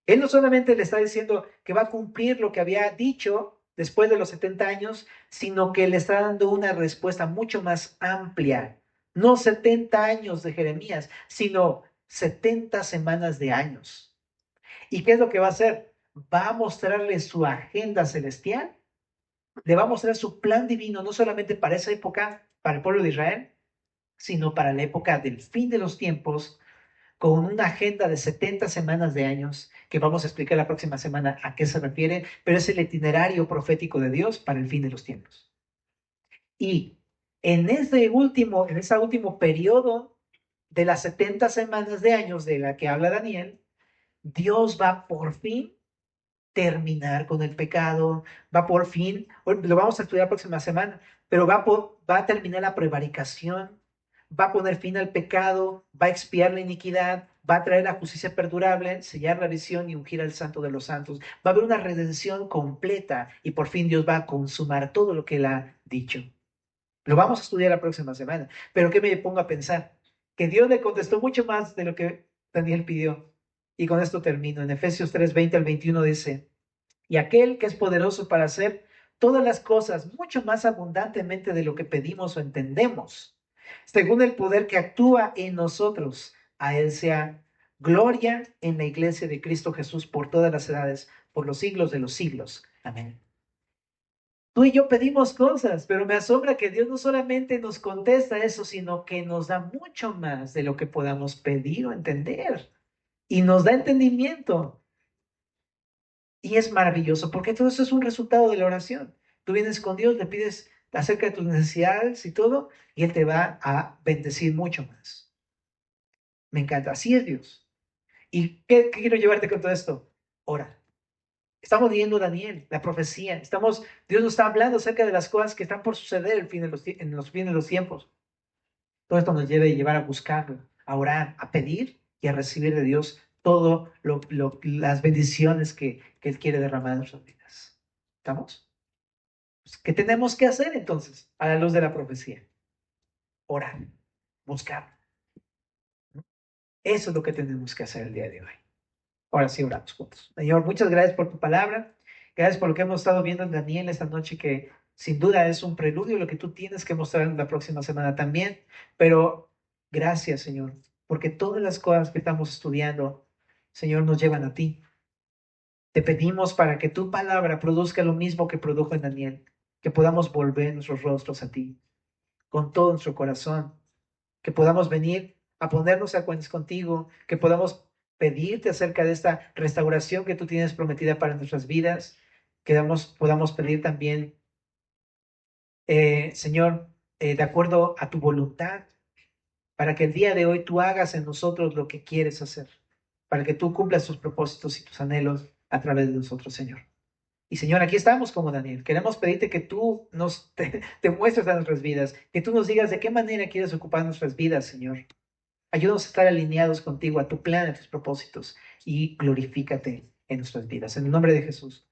Él no solamente le está diciendo que va a cumplir lo que había dicho después de los 70 años, sino que le está dando una respuesta mucho más amplia. No 70 años de Jeremías, sino 70 semanas de años. ¿Y qué es lo que va a hacer? Va a mostrarle su agenda celestial, le va a mostrar su plan divino, no solamente para esa época, para el pueblo de Israel, sino para la época del fin de los tiempos, con una agenda de 70 semanas de años, que vamos a explicar la próxima semana a qué se refiere, pero es el itinerario profético de Dios para el fin de los tiempos. Y en ese último periodo de las 70 semanas de años de la que habla Daniel, Dios va por fin terminar con el pecado, va por fin, lo vamos a estudiar la próxima semana, pero va a terminar la prevaricación, va a poner fin al pecado, va a expiar la iniquidad, va a traer la justicia perdurable, sellar la visión y ungir al santo de los santos. Va a haber una redención completa y por fin Dios va a consumar todo lo que él ha dicho. Lo vamos a estudiar la próxima semana, pero ¿qué me pongo a pensar? Que Dios le contestó mucho más de lo que Daniel pidió. Y con esto termino. En Efesios 3, 20 al 21 dice, y aquel que es poderoso para hacer todas las cosas mucho más abundantemente de lo que pedimos o entendemos, según el poder que actúa en nosotros. A él sea gloria en la iglesia de Cristo Jesús por todas las edades, por los siglos de los siglos. Amén. Tú y yo pedimos cosas, pero me asombra que Dios no solamente nos contesta eso, sino que nos da mucho más de lo que podamos pedir o entender. Y nos da entendimiento. Y es maravilloso porque todo eso es un resultado de la oración. Tú vienes con Dios, le pides acerca de tus necesidades y todo, y Él te va a bendecir mucho más. Me encanta, así es Dios. ¿Y qué quiero llevarte con todo esto? Ora. Estamos leyendo Daniel, la profecía. Dios nos está hablando acerca de las cosas que están por suceder en los fines de los tiempos. Todo esto nos debe llevar a buscarlo, a orar, a pedir y a recibir de Dios todo las bendiciones que Él quiere derramar en nuestras vidas. ¿Estamos? Pues, ¿qué tenemos que hacer entonces a la luz de la profecía? Orar, buscar. Eso es lo que tenemos que hacer el día de hoy. Ahora sí, oramos juntos. Señor, muchas gracias por tu palabra. Gracias por lo que hemos estado viendo en Daniel esta noche, que sin duda es un preludio a lo que tú tienes que mostrar en la próxima semana también. Pero gracias, Señor, porque todas las cosas que estamos estudiando, Señor, nos llevan a ti. Te pedimos para que tu palabra produzca lo mismo que produjo en Daniel, que podamos volver nuestros rostros a ti con todo nuestro corazón, que podamos venir a ponernos a cuentas contigo, que podamos pedirte acerca de esta restauración que tú tienes prometida para nuestras vidas, que podamos pedir también, Señor, de acuerdo a tu voluntad, para que el día de hoy tú hagas en nosotros lo que quieres hacer, para que tú cumplas tus propósitos y tus anhelos a través de nosotros, Señor. Y Señor, aquí estamos como Daniel. Queremos pedirte que tú te muestres a nuestras vidas, que tú nos digas de qué manera quieres ocupar nuestras vidas, Señor. Ayúdanos a estar alineados contigo, a tu plan, a tus propósitos, y glorifícate en nuestras vidas. En el nombre de Jesús.